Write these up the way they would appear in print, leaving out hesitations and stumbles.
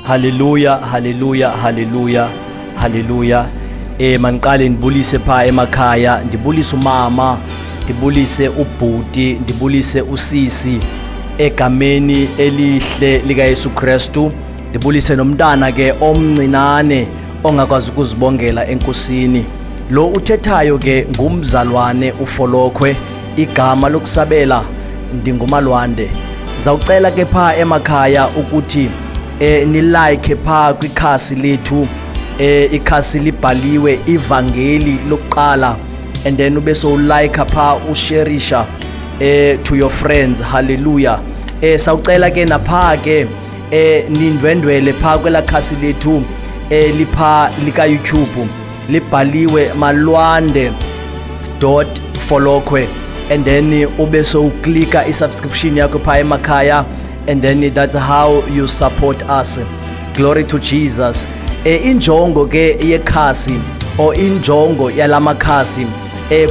Hallelujah, hallelujah, hallelujah, hallelujah. Mangiqale ndibulise pha emakhaya, ndibulise umama, ndibulise ubhuti, ndibulise usisi egameni elihle lika Yesu Kristu. Ndibulise nomntana ke omncinane ongakwazi ukuzibongela enkosini. Lo uthethayo ke ngumzalwane uFolokhwe, igama lokusabela ndingumalwande. Ngizawucela ke pha emakhaya ukuthi ni like pha kwikhasi lethu, ikhasi libhaliwe ivangeli lokuqala, and then ube so like pha usharisha to your friends. Hallelujah. Sawucela ke napha ke nindwendwele pha kwela khasi lethu lipha lika YouTube, libhaliwe malwande.folokhwe, and then ube so uklika isubscription yakho pha emakhaya, and then that's how you support us. Glory to Jesus. Injongo ke yekhasi o injongo yalamakhasi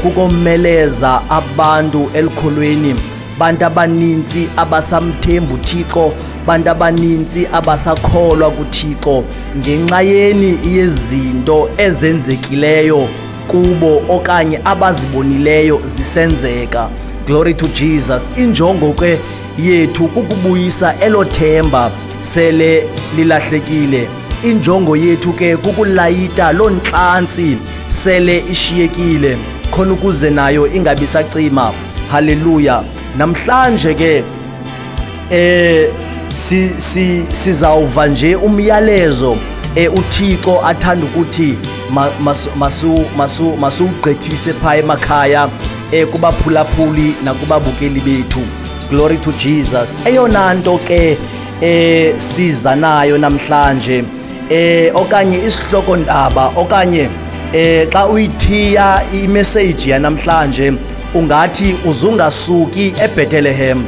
kukomeleza abantu elikholweni, bantu abaninzi abasamthemba uThixo, bantu abaninzi abasakholwa kuThixo ngenxa yezinto ezenzekileyo kubo okanye abazibonileyo zisenzeka. Glory to Jesus. Injongo ke yethu kukubuyisa elothemba sele lilahlekile. Injongo yethu ke kukulayita lonhlansi sele ishiyekile khona ukuze nayo ingabi sacima. Hallelujah. Namhlanje ke sizawuva nje umyalezo uThixo athanda ukuthi masugqithise pha emakhaya kubaphulaphuli nakubabukeli bethu. Glory to Jesus. Eyona nto ke siza nayo namhlanje okanye isihloko ndaba okanye xa uyithiya imessage yanamhlanje ungathi uzungasuki eBethlehem.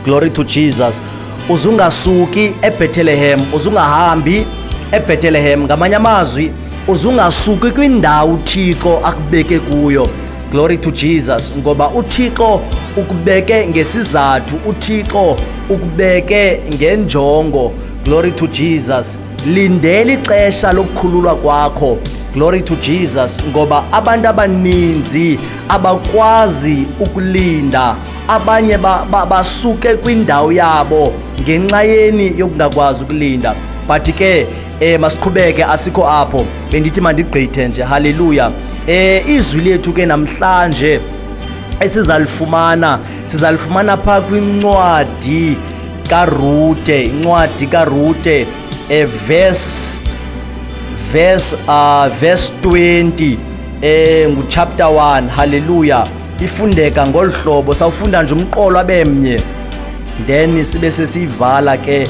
Glory to Jesus. Uzungasuki eBethlehem, uzungahambi eBethlehem. Ngamanye amazwi uzungasuki kwindawo uThixo akubeke kuyo. Glory to Jesus. Ngoba uThixo ukubeke ngesizathu, uThixo ukubeke ngenjongo. Glory to Jesus. Lindela ixesha lokukhululwa kwakho. Glory to Jesus. Ngoba abantu abaninzi abakwazi ukulinda, abanye basuke kwindawo yabo ngenxa yokungakwazi ukulinda. But ke masiqhubeke, asikho apho, bendithi mandigqithe nje. Hallelujah. Izwi lethu ke namhlanje sizalifumana pha kwincwadi kaRute, incwadi kaRute verse 20 chapter 1. Hallelujah. Ifundeka ngolhlobo, sawufunda nje umqolo abemnye, then sibe sesivala ke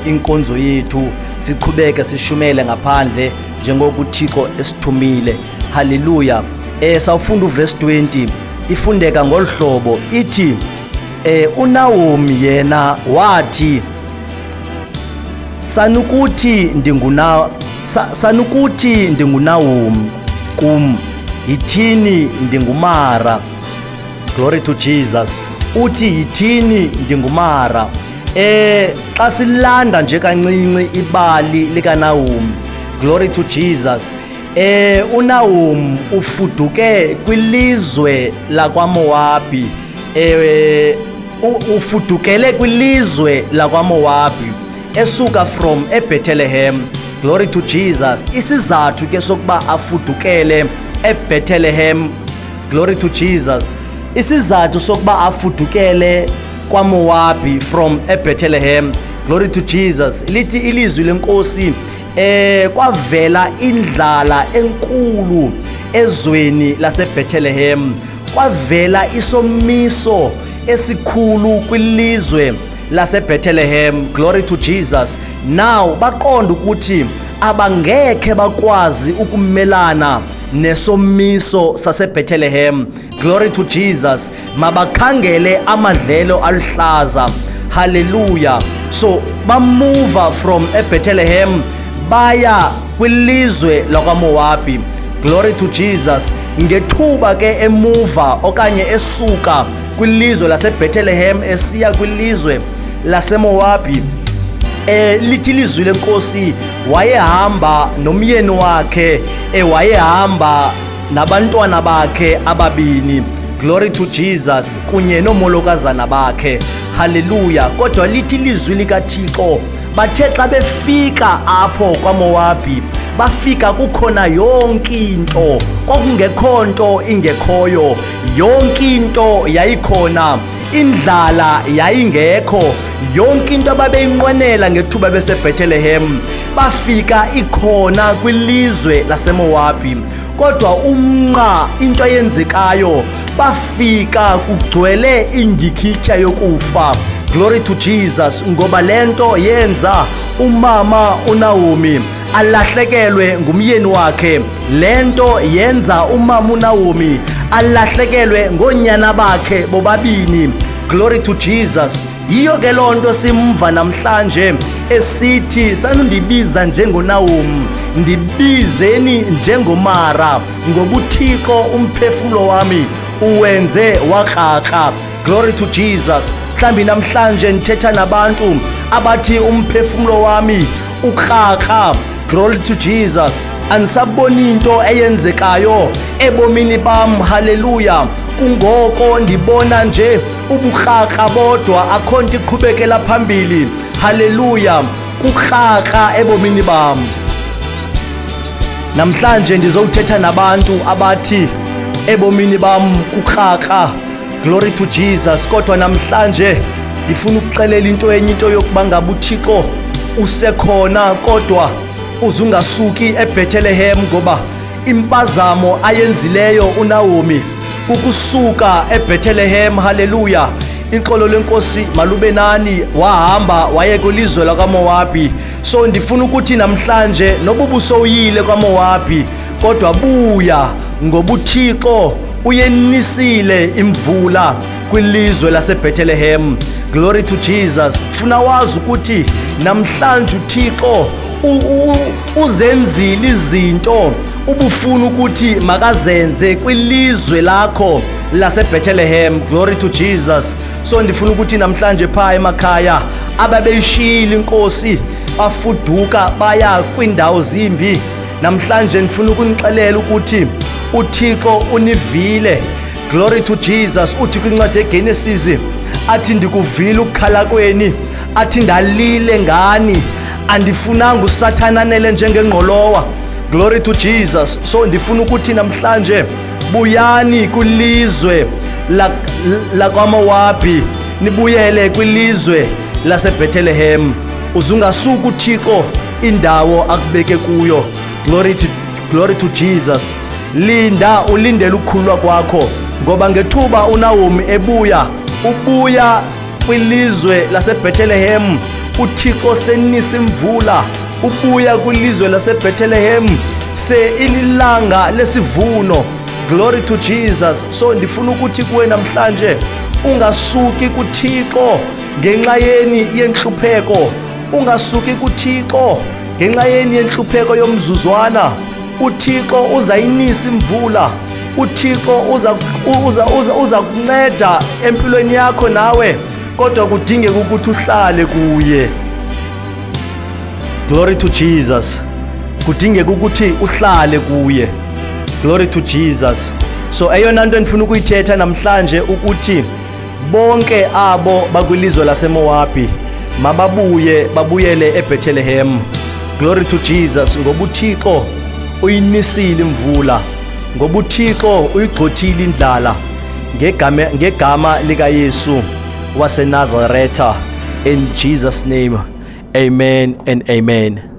inkonzo yethu, siqhubeke sishumele ngaphandle njengokuThixo esithumile. Hallelujah. Sawufunda uverse 20, ifundeka ngolhlobo ithi uNaomi yena wathi sanukuthi ndinguNaomi kum, yithini ndingumara. Glory to Jesus. Uthi yithini ndingumara. Xa silanda nje kancinci ibali likaNaomi. Glory to Jesus. uNaomi ufuduke kwilizwe lakwaMowabi. Ufudukele kwilizwe lakwaMowabi esuka from eBethlehem. Glory to Jesus. Isizathu ke sokuba afudukele eBethlehem. Glory to Jesus. Isizathu sokuba afudukele kwaMowabi from eBethlehem. Glory to Jesus. Lithi ilizwi lenkosi kwavela indlala enkulu ezweni laseBethlehem. Kwavela isomiso esikhulu kwilizwe laseBethlehem. Glory to Jesus. Now baqonda ukuthi abangekhe bakwazi ukumelana nesomiso saseBethlehem. Glory to Jesus. Mabakhangele amadlelo aluhlaza. Hallelujah. So bamove from eBethlehem baya kwilizwe lakwaMowabi. Glory to Jesus. Ngethuba ke emuva okanye esuka kwilizwe laseBethlehem esiya kwilizwe laseMowabi, lithi lizwi lenkosi wayehamba nomyeni wakhe, wayehamba nabantwana bakhe ababini, glory to Jesus, kunye nomolokazana bakhe, haleluya. Kodwa lithi lizwi likaThixo bathe xa befika apho kwaMowabi, bafika kukhona yonke into, kwakungekho nto ingekhoyo, yonke into yayikhona, indlala yayingekho, yonke into ababeyinqwenela ngethuba beseBethlehem bafika ikhona kwilizwe laseMowabi. Kodwa umnqa into eyenzekayo, bafika kugcwele ingikhitya yokufa, glory to Jesus, ngoba lento yenza umama uNaomi alahlekelwe ngumyeni wakhe, lento yenza umama uNaomi alahlekelwe ngonyana bakhe bobabini, glory to Jesus. Yiyo ke lonto simva namhlanje esithi sanundibiza njengoNaomi, ndibizeni njengomara, ngoba uThixo umphefumulo wami uwenze wakrakra, glory to Jesus. Mhlambi namhlanje nithetha nabantu abathi umphefumulo wami ukrakra, glory to Jesus, anisaboni into eyenzekayo ebomini bam, haleluya. Kungoko ndibona nje ubukrakra bodwa, akho nto iqhubekela phambili, haleluya, kukrakra ebomini bam. Namhlanje ndizothetha nabantu abathi ebomini bam kukrakra, glory to Jesus. Kodwa namhlanje ndifuna ukuxelela into enye, into yokuba ngaba uThixo usekhona, kodwa uzungasuki eBethlehem, ngoba impazamo ayenzileyo uNaomi kukusuka eBethlehem, haleluya. Iqolo lenkosi malube nani, wahamba waye kwilizwe lakwaMowabi. So ndifuna ukuthi namhlanje noba ubusowuyile kwaMowabi, kodwa buya, ngoba uThixo uyenisile imvula kwilizwe laseBethlehem, glory to Jesus. Funa wazi ukuthi namhlanje uThixo uzenzile izinto ubufuna ukuthi makazenze kwilizwe lakho laseBethlehem, glory to Jesus. So ndifuna ukuthi namhlanje pha emakhaya ababeyishila inkosi bafuduka baya kwindawo zimbi, namhlanje ndifuna ukunixelela ukuthi uThixo univile, glory to Jesus. Uthi kwincwadi yeGenesis athi ndikuvile ukukhala kweni, athi ndalile ngani, andifunanga uSathane anele njengengqolowa, glory to Jesus. So ndifuna ukuthi namhlanje buyani kwilizwe lakwaMowabi, nibuyele kwilizwe laseBethlehem, uzungasuka uThixo indawo akubeke kuyo, glory to Jesus. Linda ulindele ukukhululwa kwakho, ngoba ngethuba uNaomi ubuya kwilizwe laseBethlehem, uThixo senisa imvula, ubuya kwilizwe laseBethlehem se ililanga lesivuno, glory to Jesus. So ndifuna ukuthi kuwe namhlanje ungasuki kuThixo ngenxa yenhlupheko, ungasuki kuThixo ngenxa yenhlupheko yomzuzwana. uThixo uzayinisa imvula, uThixo uza kunceda empilweni yakho nawe, kodwa kudingeka ukuthi uhlale kuye, glory to Jesus. Kudingeka ukuthi uhlale kuye, glory to Jesus. So eyona nto endifuna ukuyithetha namhlanje ukuthi bonke abo bakwilizwe laseMowabi babuyele eBethlehem, glory to Jesus, ngoba uThixo uyinisile imvula, ngoba uThixo uyigxothile indlala ngegama likaYesu waseNazaretha. In Jesus name, amen and amen.